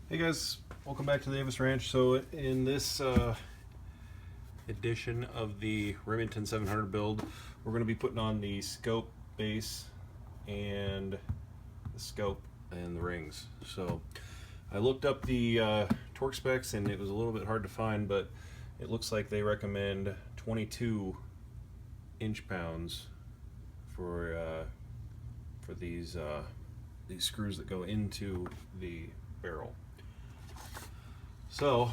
Hey guys, welcome back to the Davis Ranch. So in this edition of the Remington 700 build, we're going to be putting on the scope base and the scope and the rings. So I looked up the torque specs and it was a little bit hard to find, but it looks like they recommend 22 inch-pounds for these screws that go into the barrel. So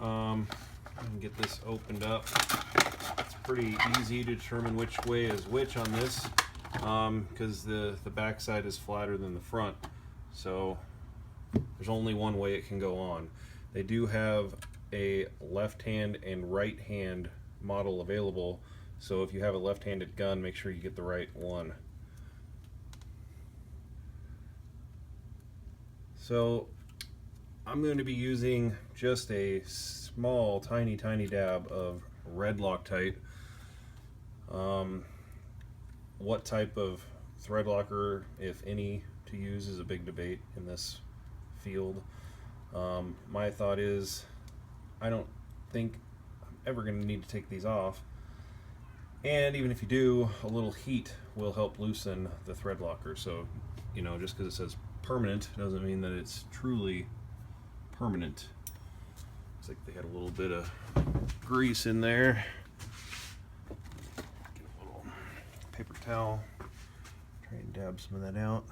I can get this opened up. It's pretty easy to determine which way is which on this because the back side is flatter than the front, so there's only one way it can go on. They do have a left hand and right hand model available, so if you have a left-handed gun, make sure you get the right one. So I'm going to be using just a small, tiny dab of red Loctite. What type of thread locker, if any, to use is a big debate in this field. My thought is, I don't think I'm ever going to need to take these off. And even if you do, a little heat will help loosen the thread locker. So, you know, just because it says permanent doesn't mean that it's truly permanent. Looks like they had a little bit of grease in there. Get a little paper towel, try and dab some of that out.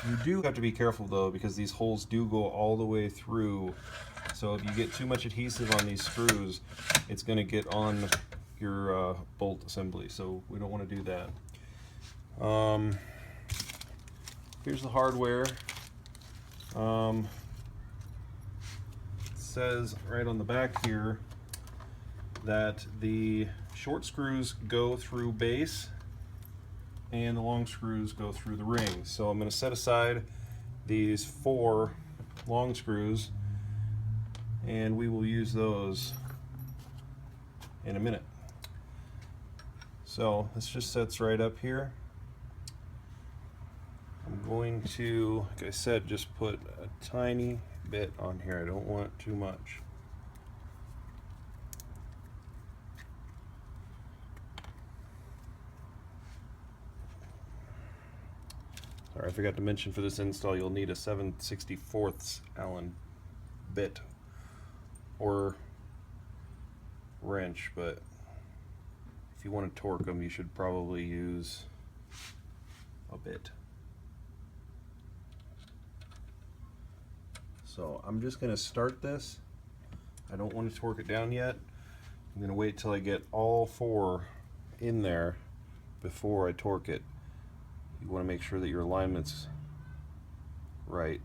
You do have to be careful though, because these holes do go all the way through. So if you get too much adhesive on these screws, it's going to get on your bolt assembly. So we don't want to do that. Here's the hardware. It says right on the back here that the short screws go through base and the long screws go through the ring. So I'm going to set aside these 4 long screws and we will use those in a minute. So this just sets right up here. I'm going to, like I said, just put a tiny bit on here. I don't want too much. Sorry, I forgot to mention, for this install you'll need a 7/64 Allen bit or wrench, but if you want to torque them, you should probably use a bit. So I'm just going to start this. I don't want to torque it down yet. I'm going to wait till I get all 4 in there before I torque it. You want to make sure that your alignment's right.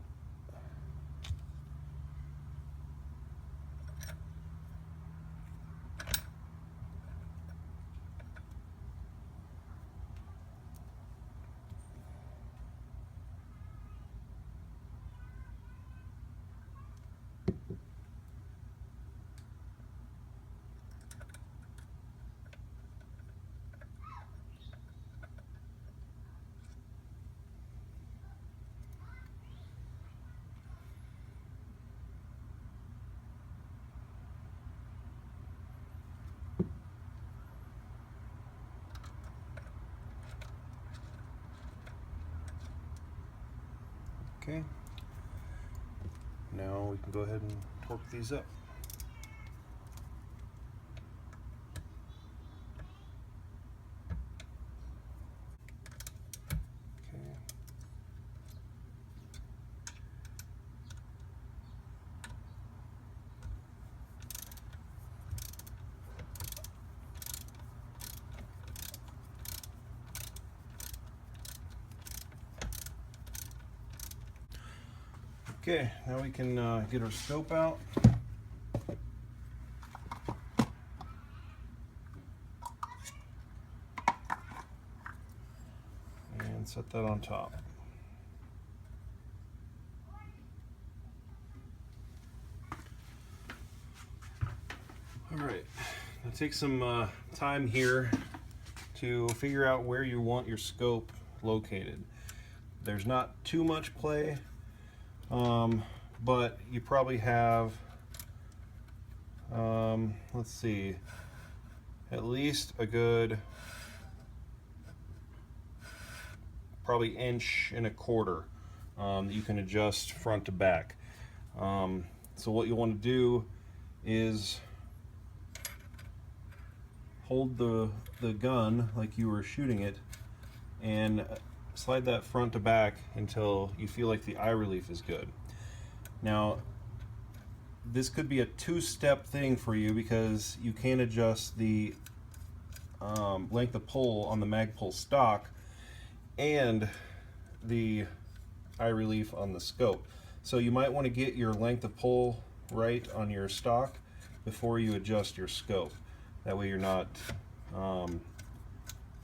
Okay, now we can go ahead and torque these up. Okay. Okay, now we can get our scope out. And set that on top. Alright, now take some time here to figure out where you want your scope located. There's not too much play. but you probably have, let's see, at least a good probably 1.25 inches that you can adjust front to back. So what you want to do is hold the gun like you were shooting it and slide that front to back until you feel like the eye relief is good. Now this could be a two-step thing for you because you can adjust the length of pull on the Magpul stock and the eye relief on the scope. So you might want to get your length of pull right on your stock before you adjust your scope. That way you're not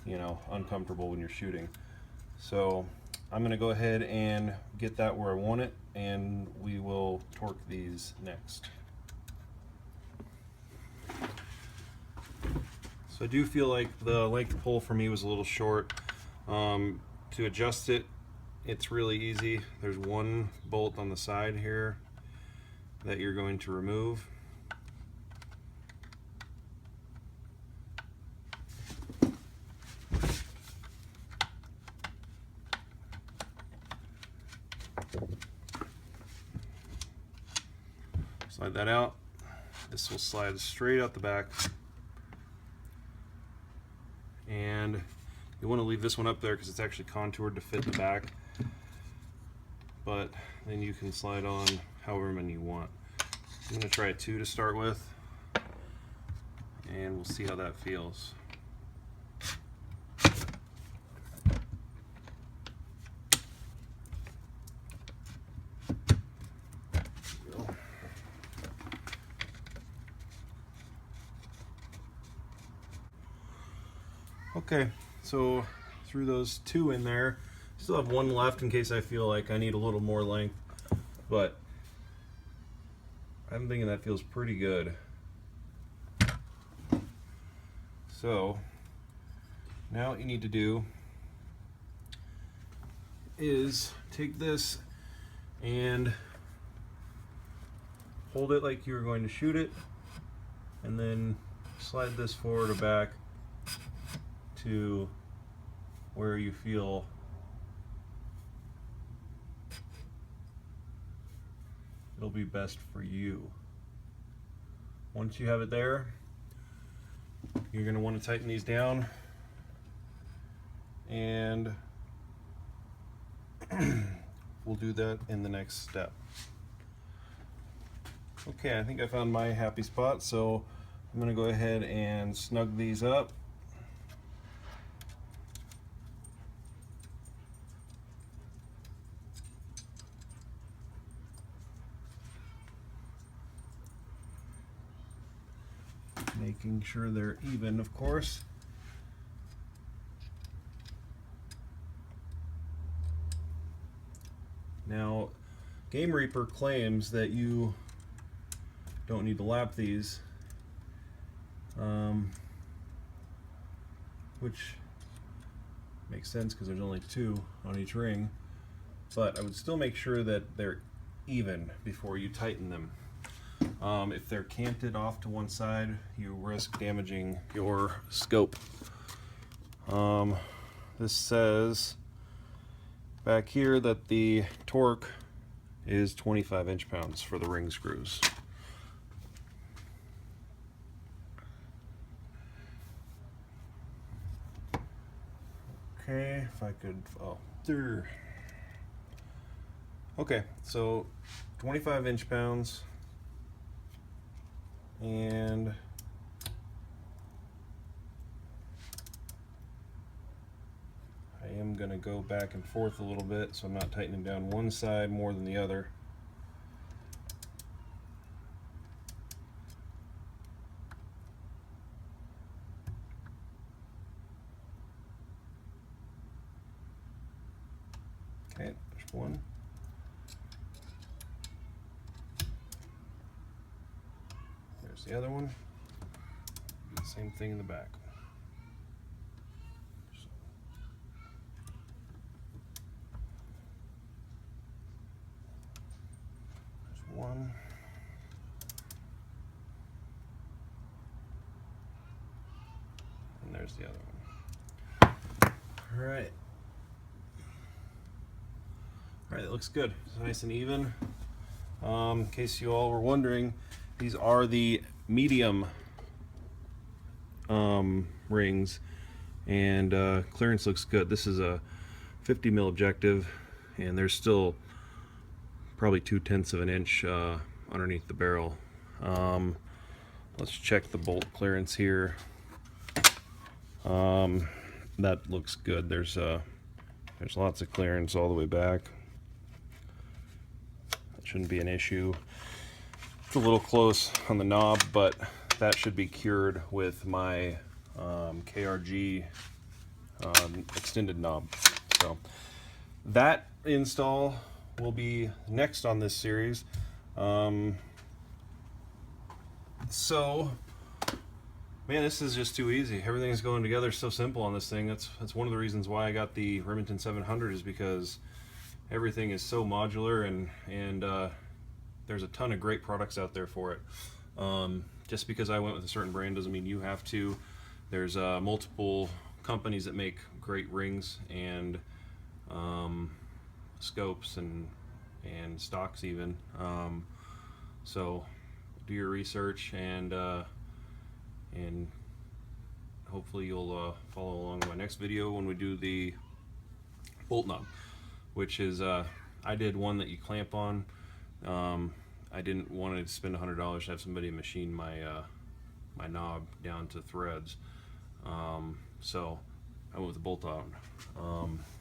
you know, uncomfortable when you're shooting. So I'm going to go ahead and get that where I want it, and we will torque these next. So I do feel like the length of pull for me was a little short. To adjust it, it's really easy. There's one bolt on the side here that you're going to remove. Slide that out. This will slide straight out the back. And you want to leave this one up there because it's actually contoured to fit the back. But then you can slide on however many you want. I'm going to try a 2 to start with, and we'll see how that feels. Okay, so threw those 2 in there. Still have 1 left in case I feel like I need a little more length, but I'm thinking that feels pretty good. So now what you need to do is take this and hold it like you were going to shoot it, and then slide this forward or back to where you feel it'll be best for you. Once you have it there, you're going to want to tighten these down, and we'll do that in the next step. Okay, I think I found my happy spot, so I'm going to go ahead and snug these up. Making sure they're even, of course. Now, Game Reaper claims that you don't need to lap these, which makes sense because there's only 2 on each ring, but I would still make sure that they're even before you tighten them. If they're canted off to one side, you risk damaging your scope. This says back here that the torque is 25 inch-pounds for the ring screws. Okay, if I could, oh, there. Okay, so 25 inch-pounds. And I am going to go back and forth a little bit so I'm not tightening down one side more than the other. Okay, there's one. There's the other one. Same thing in the back. there's the other one. All right. All right, it looks good. It's nice and even. In case you all were wondering, these are the medium rings, and clearance looks good. This is a 50 mil objective, and there's still probably 2/10 of an inch underneath the barrel. Let's check the bolt clearance here. That looks good. There's lots of clearance all the way back. That shouldn't be an issue. It's a little close on the knob, but that should be cured with my KRG extended knob. So that install will be next on this series. So, man, this is just too easy. Everything's going together so simple on this thing. That's one of the reasons why I got the Remington 700, is because everything is so modular, and there's a ton of great products out there for it. Just because I went with a certain brand doesn't mean you have to. There's multiple companies that make great rings and scopes and stocks even. So do your research, and hopefully you'll follow along in my next video when we do the bolt knob, which is I did one that you clamp on. I didn't want to spend $100 to have somebody machine my my knob down to threads, so I went with the bolt on.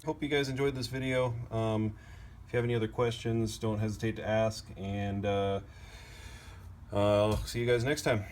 Hope you guys enjoyed this video. If you have any other questions, don't hesitate to ask, and I'll see you guys next time.